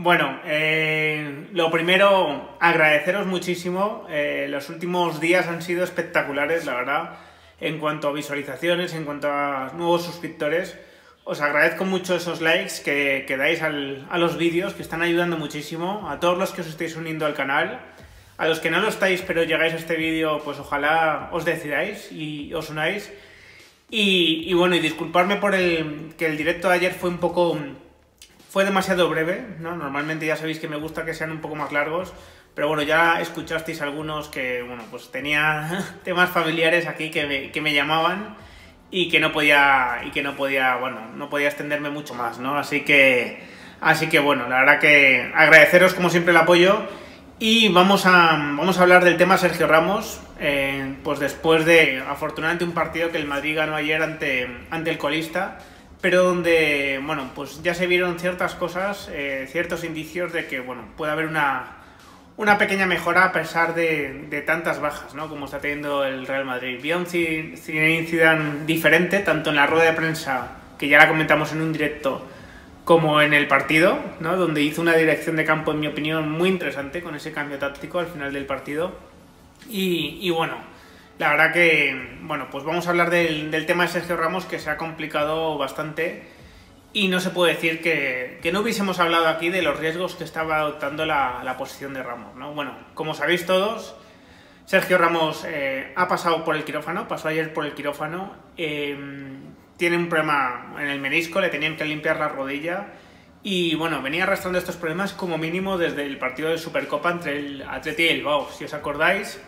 Bueno, lo primero, agradeceros muchísimo. Los últimos días han sido espectaculares, la verdad, en cuanto a visualizaciones, en cuanto a nuevos suscriptores. Os agradezco mucho esos likes que dais a los vídeos, que están ayudando muchísimo. A todos los que os estáis uniendo al canal. A los que no lo estáis, pero llegáis a este vídeo, pues ojalá os decidáis y os unáis. Y bueno, y disculparme por que el directo de ayer fue demasiado breve, ¿no? Normalmente ya sabéis que me gusta que sean un poco más largos, pero bueno, ya escuchasteis algunos que, bueno, pues tenía temas familiares aquí que me llamaban y que no podía, bueno, no podía extenderme mucho más, ¿no? Así que bueno, la verdad que agradeceros como siempre el apoyo y vamos a hablar del tema Sergio Ramos, pues después de, afortunadamente, un partido que el Madrid ganó ayer ante el colista, pero donde, bueno, pues ya se vieron ciertas cosas, ciertos indicios de que, bueno, puede haber una pequeña mejora a pesar de tantas bajas, ¿no? Como está teniendo el Real Madrid. Vi a un Zinedine Zidane diferente, tanto en la rueda de prensa, que ya la comentamos en un directo, como en el partido, ¿no? Donde hizo una dirección de campo, en mi opinión, muy interesante con ese cambio táctico al final del partido. Y bueno, la verdad que, bueno, pues vamos a hablar del tema de Sergio Ramos, que se ha complicado bastante y no se puede decir que no hubiésemos hablado aquí de los riesgos que estaba adoptando la posición de Ramos, ¿no? Bueno, como sabéis todos, Sergio Ramos ha pasado por el quirófano, pasó ayer por el quirófano, tiene un problema en el menisco, le tenían que limpiar la rodilla y bueno, venía arrastrando estos problemas como mínimo desde el partido de Supercopa entre el Atleti y el Bilbao. Si os acordáis,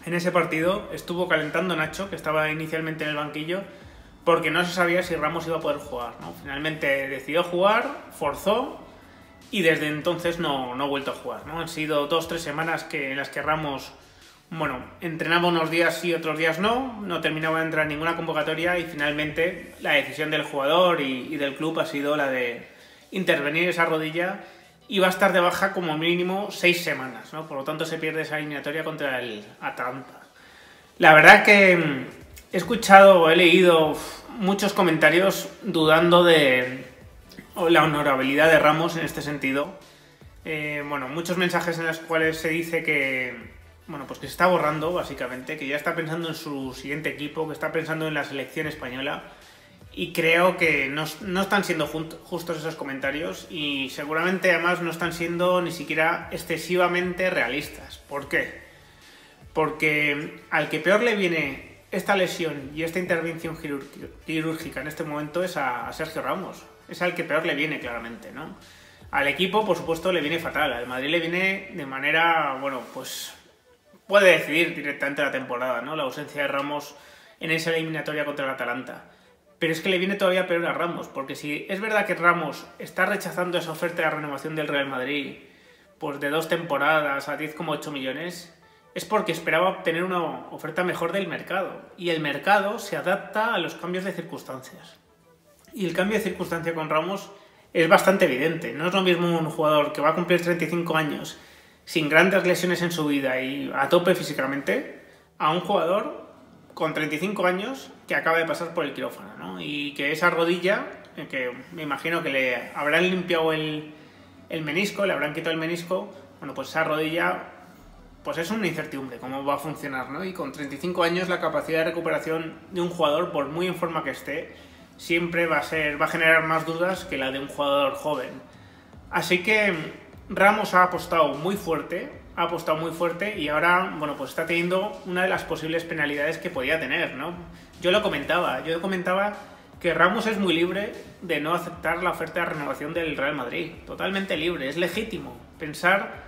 en ese partido estuvo calentando Nacho, que estaba inicialmente en el banquillo, porque no se sabía si Ramos iba a poder jugar, ¿no? Finalmente decidió jugar, forzó y desde entonces no ha vuelto a jugar, ¿no? Han sido 2-3 semanas en las que Ramos, bueno, entrenaba unos días sí, otros días no terminaba de entrar en ninguna convocatoria y finalmente la decisión del jugador y del club ha sido la de intervenir esa rodilla y va a estar de baja como mínimo 6 semanas, ¿no? Por lo tanto se pierde esa eliminatoria contra el Atalanta. La verdad que he escuchado, he leído muchos comentarios dudando de la honorabilidad de Ramos en este sentido. Bueno, muchos mensajes en los cuales se dice que, bueno, pues que se está borrando, básicamente, que ya está pensando en su siguiente equipo, que está pensando en la selección española. Y creo que no están siendo justos esos comentarios y seguramente además no están siendo ni siquiera excesivamente realistas. ¿Por qué? Porque al que peor le viene esta lesión y esta intervención quirúrgica en este momento es a Sergio Ramos. Es al que peor le viene, claramente, ¿no? Al equipo, por supuesto, le viene fatal. Al Madrid le viene de manera, bueno, pues puede decidir directamente la temporada, ¿no? La ausencia de Ramos en esa eliminatoria contra el Atalanta. Pero es que le viene todavía peor a Ramos, porque si es verdad que Ramos está rechazando esa oferta de renovación del Real Madrid, pues de 2 temporadas a 10,8 millones, es porque esperaba obtener una oferta mejor del mercado. Y el mercado se adapta a los cambios de circunstancias. Y el cambio de circunstancia con Ramos es bastante evidente. No es lo mismo un jugador que va a cumplir 35 años sin grandes lesiones en su vida y a tope físicamente, a un jugador con 35 años que acaba de pasar por el quirófano, ¿no? Y que esa rodilla, que me imagino que le habrán limpiado el menisco, le habrán quitado el menisco, bueno, pues esa rodilla, pues es una incertidumbre cómo va a funcionar, ¿no? Y con 35 años la capacidad de recuperación de un jugador, por muy en forma que esté, siempre va a generar más dudas que la de un jugador joven. Así que Ramos ha apostado muy fuerte y ahora, bueno, pues está teniendo una de las posibles penalidades que podía tener, ¿no? Yo comentaba que Ramos es muy libre de no aceptar la oferta de renovación del Real Madrid, totalmente libre, es legítimo pensar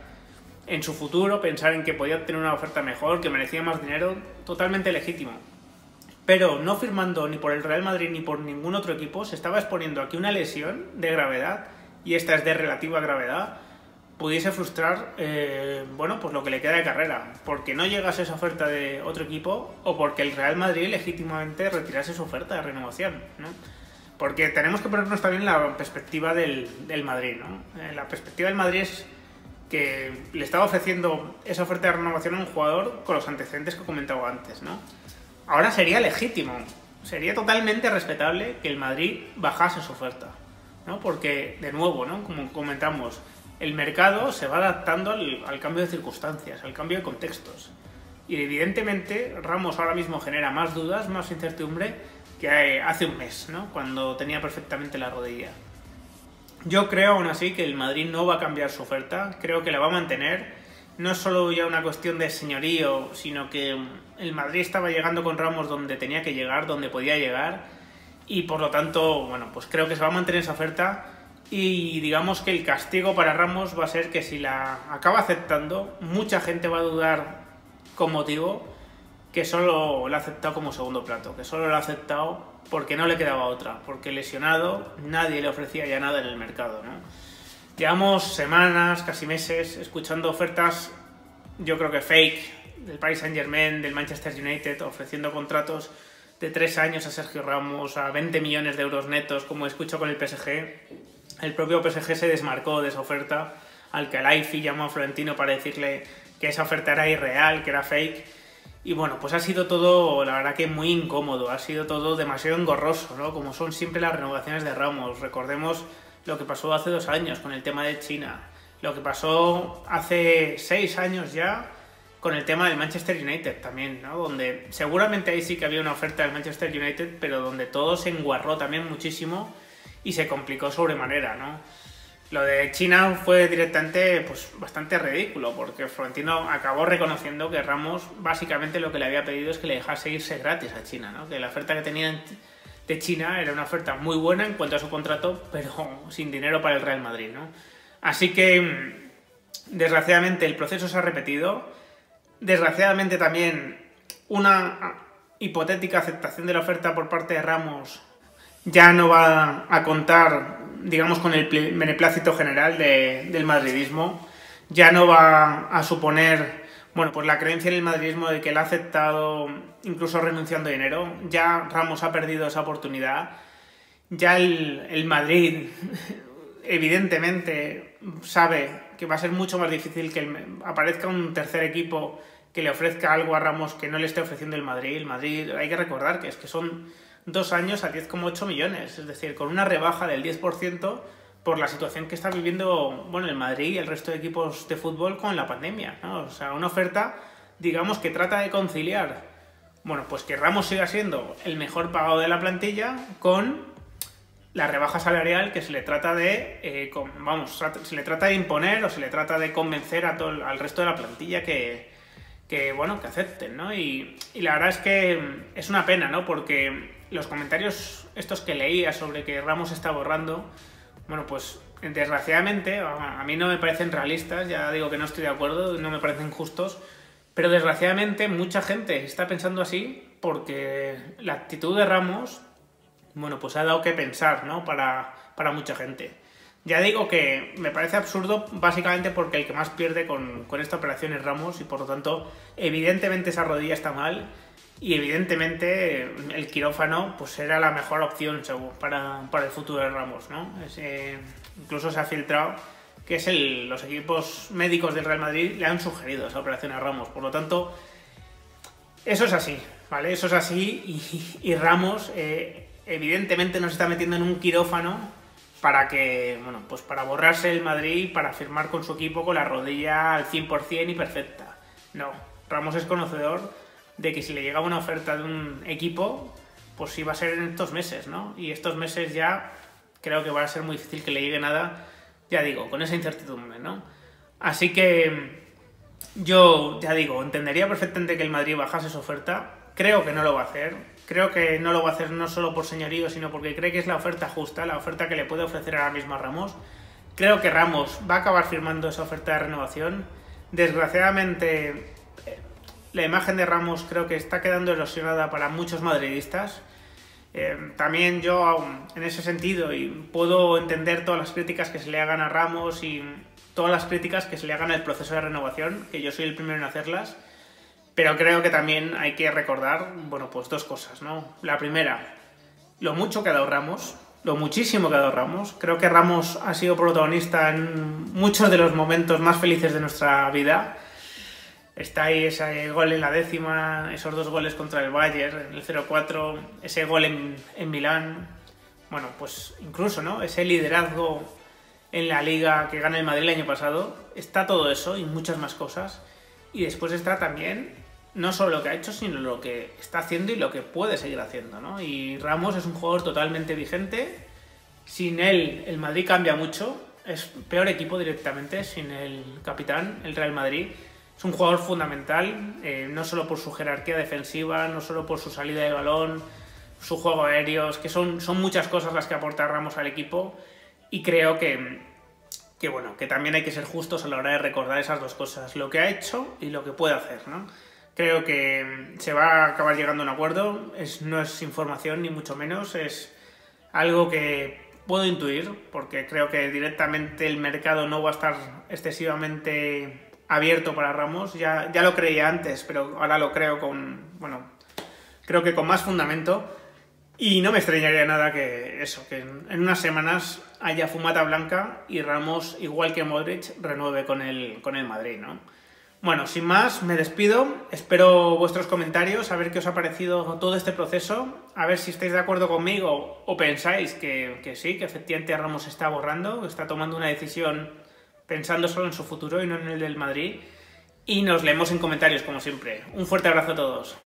en su futuro, pensar en que podía obtener una oferta mejor, que merecía más dinero, totalmente legítimo. Pero no firmando ni por el Real Madrid ni por ningún otro equipo, se estaba exponiendo aquí una lesión de gravedad, y esta es de relativa gravedad, pudiese frustrar, bueno, pues lo que le queda de carrera, porque no llegase esa oferta de otro equipo o porque el Real Madrid legítimamente retirase su oferta de renovación, ¿no? Porque tenemos que ponernos también la perspectiva del Madrid, ¿no? La perspectiva del Madrid es que le estaba ofreciendo esa oferta de renovación a un jugador con los antecedentes que he comentado antes, ¿no? Ahora sería legítimo, sería totalmente respetable que el Madrid bajase su oferta, ¿no? Porque, de nuevo, ¿no? Como comentamos, el mercado se va adaptando al cambio de circunstancias, al cambio de contextos. Y evidentemente Ramos ahora mismo genera más dudas, más incertidumbre que hace un mes, ¿no? Cuando tenía perfectamente la rodilla. Yo creo aún así que el Madrid no va a cambiar su oferta, creo que la va a mantener. No es solo ya una cuestión de señorío, sino que el Madrid estaba llegando con Ramos donde tenía que llegar, donde podía llegar, y por lo tanto, bueno, pues creo que se va a mantener esa oferta. Y digamos que el castigo para Ramos va a ser que si la acaba aceptando, mucha gente va a dudar con motivo que solo la ha aceptado como segundo plato, que solo la ha aceptado porque no le quedaba otra, porque lesionado nadie le ofrecía ya nada en el mercado, ¿no? Llevamos semanas, casi meses, escuchando ofertas, yo creo que fake, del Paris Saint-Germain, del Manchester United, ofreciendo contratos de 3 años a Sergio Ramos, a 20 millones de euros netos, como escucho con el PSG. El propio PSG se desmarcó de esa oferta, al Khelaifi llamó a Florentino para decirle que esa oferta era irreal, que era fake. Y bueno, pues ha sido todo, la verdad que muy incómodo, ha sido todo demasiado engorroso, ¿no? Como son siempre las renovaciones de Ramos. Recordemos lo que pasó hace 2 años con el tema de China, lo que pasó hace 6 años ya con el tema del Manchester United también, ¿no? Donde seguramente ahí sí que había una oferta del Manchester United, pero donde todo se enguarró también muchísimo y se complicó sobremanera, ¿no? Lo de China fue directamente pues bastante ridículo, porque Florentino acabó reconociendo que Ramos básicamente lo que le había pedido es que le dejase irse gratis a China, ¿no? Que la oferta que tenía de China era una oferta muy buena en cuanto a su contrato, pero sin dinero para el Real Madrid, ¿no? Así que, desgraciadamente, el proceso se ha repetido. Desgraciadamente también una hipotética aceptación de la oferta por parte de Ramos ya no va a contar, digamos, con el beneplácito general del madridismo, ya no va a suponer, bueno, pues la creencia en el madridismo de que él ha aceptado, incluso renunciando a dinero. Ya Ramos ha perdido esa oportunidad, ya el Madrid evidentemente sabe que va a ser mucho más difícil que aparezca un tercer equipo que le ofrezca algo a Ramos que no le esté ofreciendo el Madrid. El Madrid, hay que recordar que son 2 años a 10,8 millones, es decir, con una rebaja del 10% por la situación que está viviendo, bueno, el Madrid y el resto de equipos de fútbol con la pandemia, ¿no? O sea, una oferta, digamos, que trata de conciliar, bueno, pues que Ramos siga siendo el mejor pagado de la plantilla con la rebaja salarial que se le trata de, se le trata de imponer o se le trata de convencer al resto de la plantilla que acepten, ¿no? Y la verdad es que es una pena, ¿no? Porque los comentarios estos que leía sobre que Ramos está borrando, bueno, pues desgraciadamente a mí no me parecen realistas, ya digo que no estoy de acuerdo, no me parecen justos, pero desgraciadamente mucha gente está pensando así porque la actitud de Ramos, bueno, pues ha dado que pensar, ¿no? Para mucha gente. Ya digo que me parece absurdo básicamente porque el que más pierde con esta operación es Ramos y por lo tanto evidentemente esa rodilla está mal y evidentemente el quirófano pues era la mejor opción seguro para el futuro de Ramos, ¿no? Incluso se ha filtrado que los equipos médicos del Real Madrid le han sugerido esa operación a Ramos, por lo tanto eso es así, ¿vale? Eso es así y Ramos evidentemente nos está metiendo en un quirófano para que, bueno, pues para borrarse el Madrid, para firmar con su equipo con la rodilla al 100% y perfecta. No, Ramos es conocedor de que si le llega una oferta de un equipo, pues sí va a ser en estos meses, ¿no? Y estos meses ya creo que va a ser muy difícil que le llegue nada, ya digo, con esa incertidumbre, ¿no? Así que yo, ya digo, entendería perfectamente que el Madrid bajase su oferta. Creo que no lo va a hacer. Creo que no lo va a hacer no solo por señorío, sino porque cree que es la oferta justa, la oferta que le puede ofrecer ahora mismo a Ramos. Creo que Ramos va a acabar firmando esa oferta de renovación. Desgraciadamente, la imagen de Ramos creo que está quedando erosionada para muchos madridistas. También yo, en ese sentido, y puedo entender todas las críticas que se le hagan a Ramos y todas las críticas que se le hagan al proceso de renovación, que yo soy el primero en hacerlas. Pero creo que también hay que recordar, bueno, pues 2 cosas, ¿no? La primera, lo mucho que ha dado Ramos, lo muchísimo que ha dado Ramos. Creo que Ramos ha sido protagonista en muchos de los momentos más felices de nuestra vida. Está ahí ese gol en la 10ª, esos 2 goles contra el Bayern, en el 0-4, ese gol en Milán. Bueno, pues incluso, ¿no? Ese liderazgo en la Liga que gana el Madrid el año pasado. Está todo eso y muchas más cosas. Y después está también no solo lo que ha hecho, sino lo que está haciendo y lo que puede seguir haciendo, ¿no? Y Ramos es un jugador totalmente vigente. Sin él, el Madrid cambia mucho. Es peor equipo directamente sin el capitán, el Real Madrid. Es un jugador fundamental, no solo por su jerarquía defensiva, no solo por su salida de balón, su juego aéreo, es que son muchas cosas las que aporta Ramos al equipo. Y creo que también hay que ser justos a la hora de recordar esas dos cosas, lo que ha hecho y lo que puede hacer, ¿no? Creo que se va a acabar llegando a un acuerdo, no es información ni mucho menos, es algo que puedo intuir, porque creo que directamente el mercado no va a estar excesivamente abierto para Ramos, ya lo creía antes, pero ahora lo creo creo que con más fundamento. Y no me extrañaría nada que en unas semanas haya fumata blanca y Ramos, igual que Modric, renueve con el Madrid, ¿no? Bueno, sin más, me despido. Espero vuestros comentarios, a ver qué os ha parecido todo este proceso, a ver si estáis de acuerdo conmigo o pensáis que sí, que efectivamente Ramos está borrando, que está tomando una decisión pensando solo en su futuro y no en el del Madrid. Y nos leemos en comentarios, como siempre. Un fuerte abrazo a todos.